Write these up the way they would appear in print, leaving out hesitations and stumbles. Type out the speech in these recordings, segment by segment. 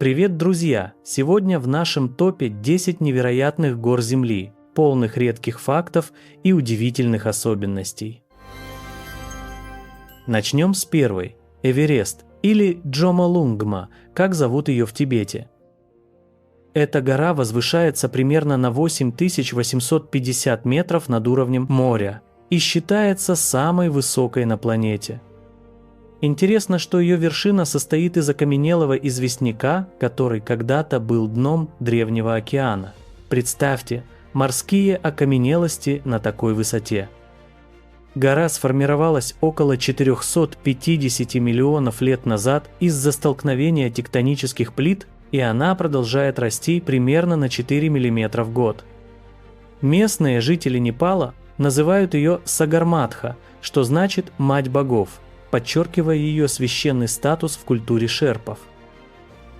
Привет, друзья! Сегодня в нашем топе 10 невероятных гор Земли, полных редких фактов и удивительных особенностей. Начнем с первой – Эверест, или Джомолунгма, как зовут ее в Тибете. Эта гора возвышается примерно на 8850 метров над уровнем моря и считается самой высокой на планете. Интересно, что ее вершина состоит из окаменелого известняка, который когда-то был дном древнего океана. Представьте, морские окаменелости на такой высоте. Гора сформировалась около 450 миллионов лет назад из-за столкновения тектонических плит, и она продолжает расти примерно на 4 мм в год. Местные жители Непала называют ее Сагарматха, что значит «мать богов», подчеркивая ее священный статус в культуре шерпов.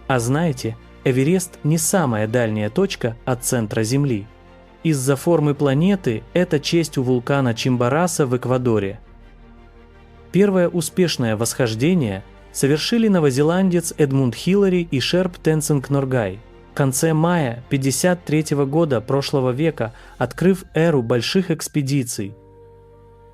А знаете, Эверест не самая дальняя точка от центра Земли. Из-за формы планеты это честь у вулкана Чимбораса в Эквадоре. Первое успешное восхождение совершили новозеландец Эдмунд Хиллари и шерп Тенцинг Норгай в конце мая 1953 года прошлого века, открыв эру больших экспедиций.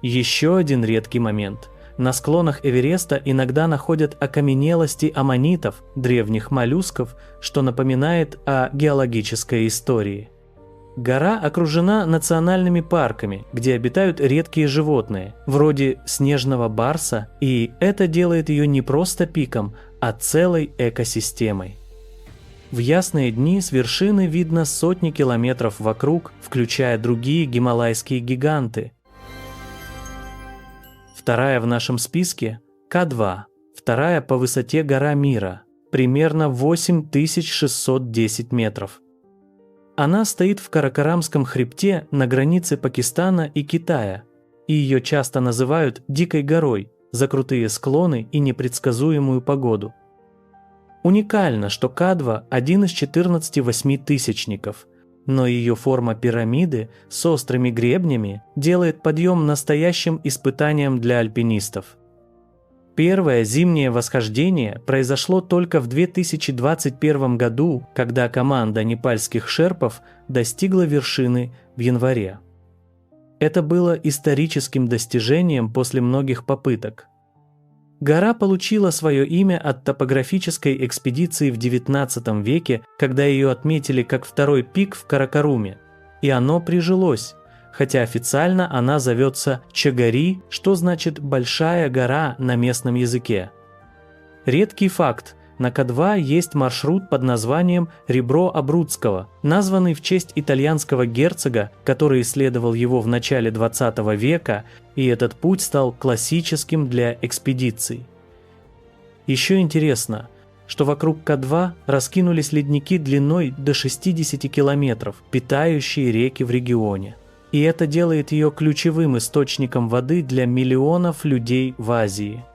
Еще один редкий момент. На склонах Эвереста иногда находят окаменелости аммонитов, древних моллюсков, что напоминает о геологической истории. Гора окружена национальными парками, где обитают редкие животные, вроде снежного барса, и это делает ее не просто пиком, а целой экосистемой. В ясные дни с вершины видно сотни километров вокруг, включая другие гималайские гиганты. Вторая в нашем списке – К2, вторая по высоте гора мира, примерно 8610 метров. Она стоит в Каракарамском хребте на границе Пакистана и Китая, и ее часто называют «дикой горой» за крутые склоны и непредсказуемую погоду. Уникально, что К2 – один из 14 восьмитысячников, но ее форма пирамиды с острыми гребнями делает подъем настоящим испытанием для альпинистов. Первое зимнее восхождение произошло только в 2021 году, когда команда непальских шерпов достигла вершины в январе. Это было историческим достижением после многих попыток. Гора получила свое имя от топографической экспедиции в XIX веке, когда ее отметили как второй пик в Каракаруме, и оно прижилось, хотя официально она зовется Чагари, что значит «большая гора» на местном языке. Редкий факт: на К2 есть маршрут под названием Ребро Абруццкого, названный в честь итальянского герцога, который исследовал его в начале XX века, и этот путь стал классическим для экспедиций. Еще интересно, что вокруг К2 раскинулись ледники длиной до 60 километров, питающие реки в регионе. И это делает ее ключевым источником воды для миллионов людей в Азии.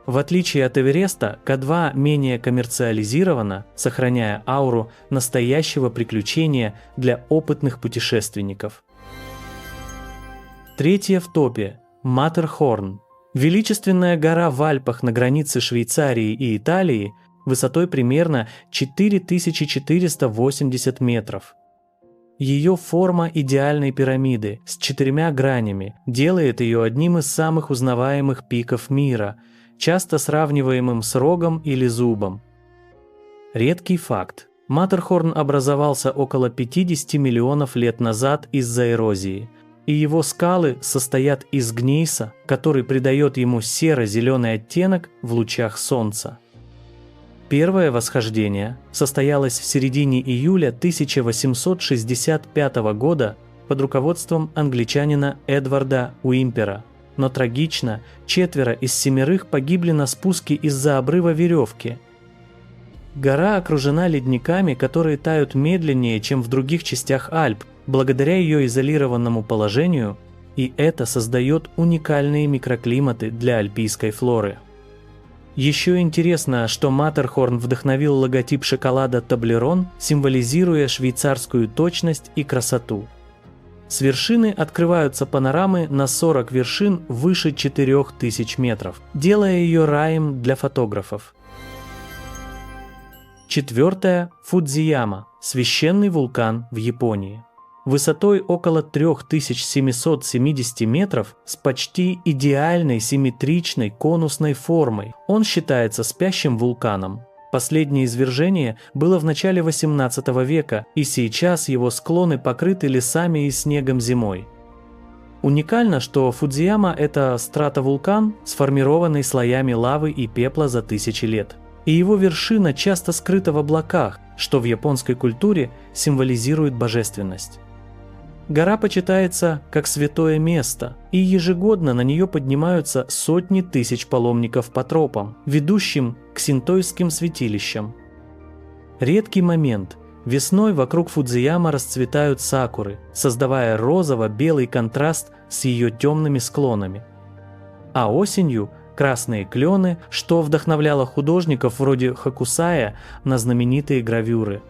В отличие от Эвереста, К2 менее коммерциализирована, сохраняя ауру настоящего приключения для опытных путешественников. Третья в топе – Маттерхорн. Величественная гора в Альпах на границе Швейцарии и Италии высотой примерно 4480 метров. Ее форма идеальной пирамиды с 4 гранями делает ее одним из самых узнаваемых пиков мира, часто сравниваемым с рогом или зубом. Редкий факт. Маттерхорн образовался около 50 миллионов лет назад из-за эрозии, и его скалы состоят из гнейса, который придает ему серо-зеленый оттенок в лучах солнца. Первое восхождение состоялось в середине июля 1865 года под руководством англичанина Эдварда Уимпера, но трагично, 4 из 7 погибли на спуске из-за обрыва веревки. Гора окружена ледниками, которые тают медленнее, чем в других частях Альп, благодаря ее изолированному положению, и это создает уникальные микроклиматы для альпийской флоры. Еще интересно, что Маттерхорн вдохновил логотип шоколада Тоблерон, символизируя швейцарскую точность и красоту. С вершины открываются панорамы на 40 вершин выше 4000 метров, делая ее раем для фотографов. 4. Фудзияма – священный вулкан в Японии. Высотой около 3770 метров с почти идеальной симметричной конусной формой. Он считается спящим вулканом. Последнее извержение было в начале 18 века, и сейчас его склоны покрыты лесами и снегом зимой. Уникально, что Фудзияма – это стратовулкан, сформированный слоями лавы и пепла за тысячи лет. И его вершина часто скрыта в облаках, что в японской культуре символизирует божественность. Гора почитается как святое место, и ежегодно на нее поднимаются сотни тысяч паломников по тропам, ведущим к синтоистским святилищам. Редкий момент. Весной вокруг Фудзияма расцветают сакуры, создавая розово-белый контраст с ее темными склонами. А осенью – красные клены, что вдохновляло художников вроде Хокусая на знаменитые гравюры.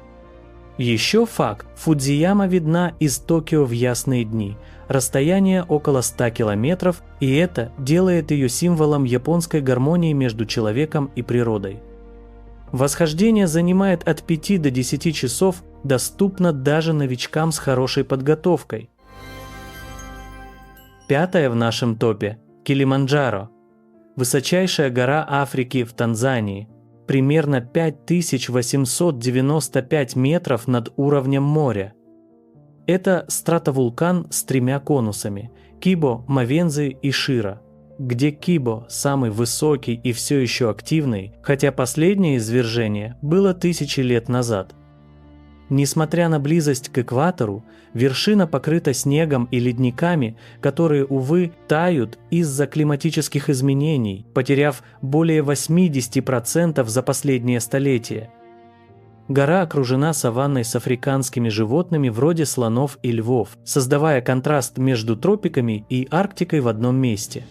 Еще факт – Фудзияма видна из Токио в ясные дни. Расстояние около 100 километров, и это делает ее символом японской гармонии между человеком и природой. Восхождение занимает от 5 до 10 часов, доступно даже новичкам с хорошей подготовкой. 5 в нашем топе – Килиманджаро. Высочайшая гора Африки в Танзании. Примерно 5895 метров над уровнем моря. Это стратовулкан с 3 конусами – Кибо, Мавензи и Шира, где Кибо самый высокий и все еще активный, хотя последнее извержение было тысячи лет назад. Несмотря на близость к экватору, вершина покрыта снегом и ледниками, которые, увы, тают из-за климатических изменений, потеряв более 80% за последнее столетие. Гора окружена саванной с африканскими животными вроде слонов и львов, создавая контраст между тропиками и Арктикой в одном месте.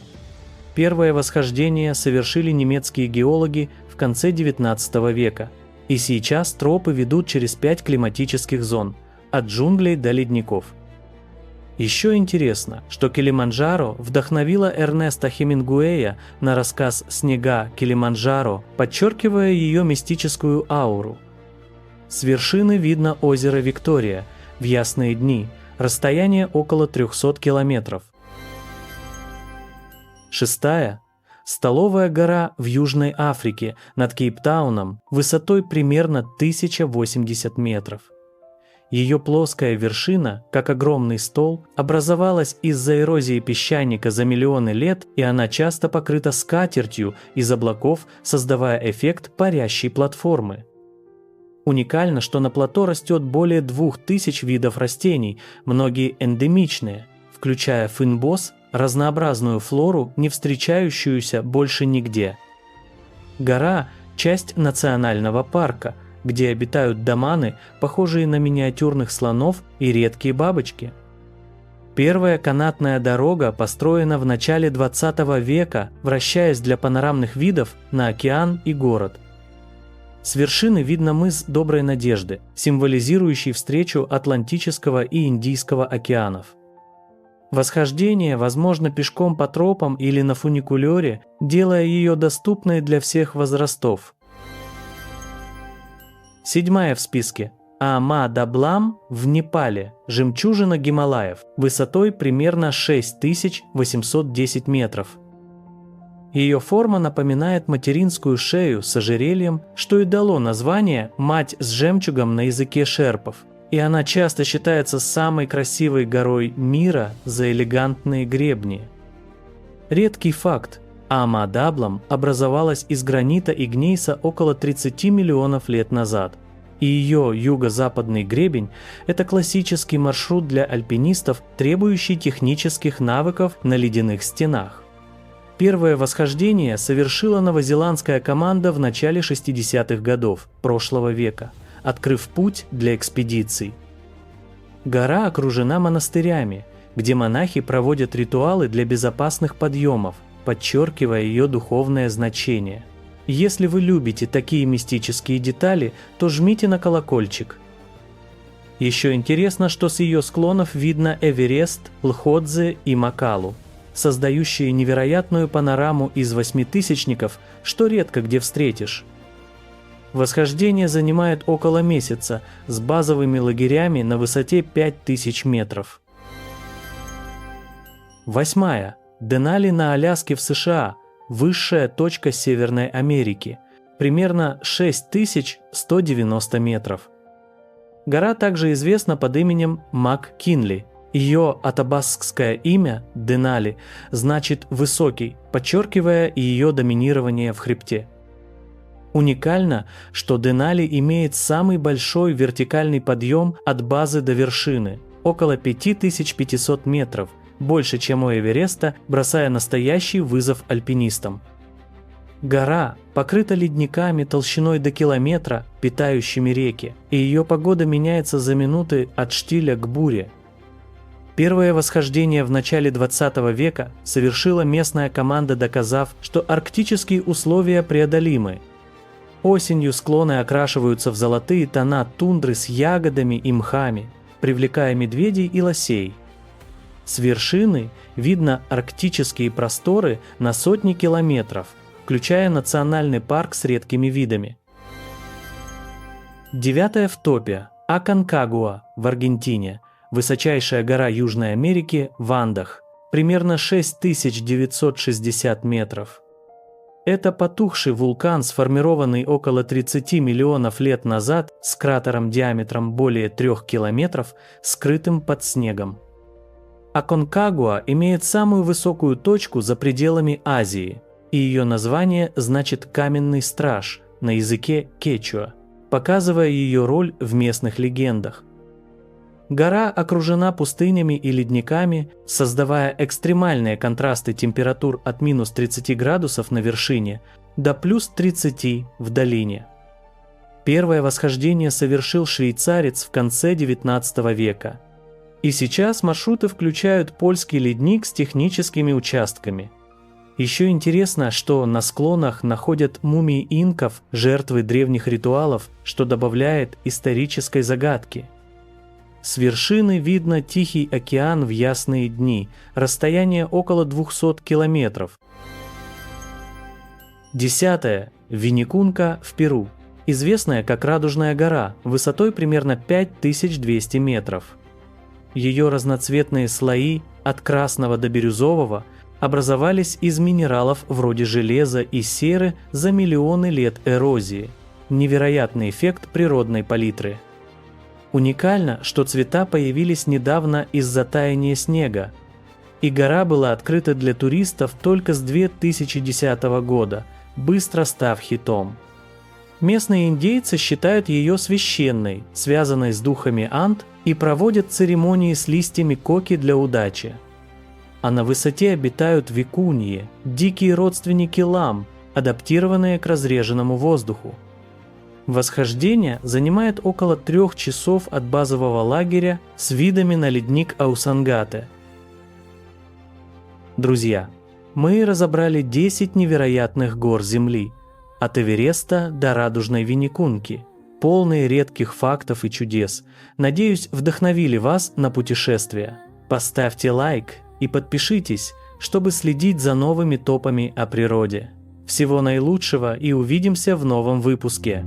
Первое восхождение совершили немецкие геологи в конце XIX века. И сейчас тропы ведут через 5 климатических зон, от джунглей до ледников. Еще интересно, что Килиманджаро вдохновила Эрнеста Хемингуэя на рассказ «Снега Килиманджаро», подчеркивая ее мистическую ауру. С вершины видно озеро Виктория в ясные дни, расстояние около 300 километров. 6. Столовая гора в Южной Африке над Кейптауном высотой примерно 1080 метров. Ее плоская вершина, как огромный стол, образовалась из-за эрозии песчаника за миллионы лет, и она часто покрыта скатертью из облаков, создавая эффект парящей платформы. Уникально, что на плато растет более 2000 видов растений, многие эндемичные, включая финбос, разнообразную флору, не встречающуюся больше нигде. Гора – часть национального парка, где обитают доманы, похожие на миниатюрных слонов и редкие бабочки. Первая канатная дорога построена в начале 20 века, вращаясь для панорамных видов на океан и город. С вершины видно мыс Доброй Надежды, символизирующий встречу Атлантического и Индийского океанов. Восхождение возможно пешком по тропам или на фуникулере, делая ее доступной для всех возрастов. 7 в списке. Ама-Даблам в Непале, жемчужина Гималаев, высотой примерно 6810 метров. Ее форма напоминает материнскую шею с ожерельем, что и дало название «Мать с жемчугом» на языке шерпов. И она часто считается самой красивой горой мира за элегантные гребни. Редкий факт – Ама-Даблам образовалась из гранита и гнейса около 30 миллионов лет назад, и ее юго-западный гребень – это классический маршрут для альпинистов, требующий технических навыков на ледяных стенах. Первое восхождение совершила новозеландская команда в начале 60-х годов прошлого века, открыв путь для экспедиций. Гора окружена монастырями, где монахи проводят ритуалы для безопасных подъемов, подчеркивая ее духовное значение. Если вы любите такие мистические детали, то жмите на колокольчик. Еще интересно, что с ее склонов видно Эверест, Лхотзе и Макалу, создающие невероятную панораму из восьмитысячников, что редко где встретишь. Восхождение занимает около месяца с базовыми лагерями на высоте 5000 метров. 8. Денали на Аляске в США, высшая точка Северной Америки, примерно 6190 метров. Гора также известна под именем МакКинли. Ее атабаскское имя Денали значит «высокий», подчеркивая ее доминирование в хребте. Уникально, что Денали имеет самый большой вертикальный подъем от базы до вершины – около 5500 метров, больше, чем у Эвереста, бросая настоящий вызов альпинистам. Гора покрыта ледниками толщиной до километра, питающими реки, и ее погода меняется за минуты от штиля к буре. Первое восхождение в начале 20 века совершила местная команда, доказав, что арктические условия преодолимы. Осенью склоны окрашиваются в золотые тона тундры с ягодами и мхами, привлекая медведей и лосей. С вершины видно арктические просторы на сотни километров, включая национальный парк с редкими видами. 9 в топе – Аконкагуа в Аргентине, высочайшая гора Южной Америки в Андах, примерно 6960 метров. Это потухший вулкан, сформированный около 30 миллионов лет назад с кратером диаметром более 3 километров, скрытым под снегом. Аконкагуа имеет самую высокую точку за пределами Азии, и ее название значит «каменный страж» на языке кечуа, показывая ее роль в местных легендах. Гора окружена пустынями и ледниками, создавая экстремальные контрасты температур от минус 30 градусов на вершине до плюс 30 в долине. Первое восхождение совершил швейцарец в конце XIX века. И сейчас маршруты включают польский ледник с техническими участками. Еще интересно, что на склонах находят мумии инков, жертвы древних ритуалов, что добавляет исторической загадки. С вершины видно Тихий океан в ясные дни, расстояние около 200 километров. 10. Виникунка в Перу, известная как Радужная гора, высотой примерно 5200 метров. Ее разноцветные слои от красного до бирюзового образовались из минералов вроде железа и серы за миллионы лет эрозии. Невероятный эффект природной палитры. Уникально, что цвета появились недавно из-за таяния снега, и гора была открыта для туристов только с 2010 года, быстро став хитом. Местные индейцы считают ее священной, связанной с духами Анд, и проводят церемонии с листьями коки для удачи. А на высоте обитают викуньи, дикие родственники лам, адаптированные к разреженному воздуху. Восхождение занимает около 3 часов от базового лагеря с видами на ледник Аусангате. Друзья, мы разобрали 10 невероятных гор Земли, от Эвереста до Радужной Виникунки, полные редких фактов и чудес. Надеюсь, вдохновили вас на путешествие. Поставьте лайк и подпишитесь, чтобы следить за новыми топами о природе. Всего наилучшего и увидимся в новом выпуске.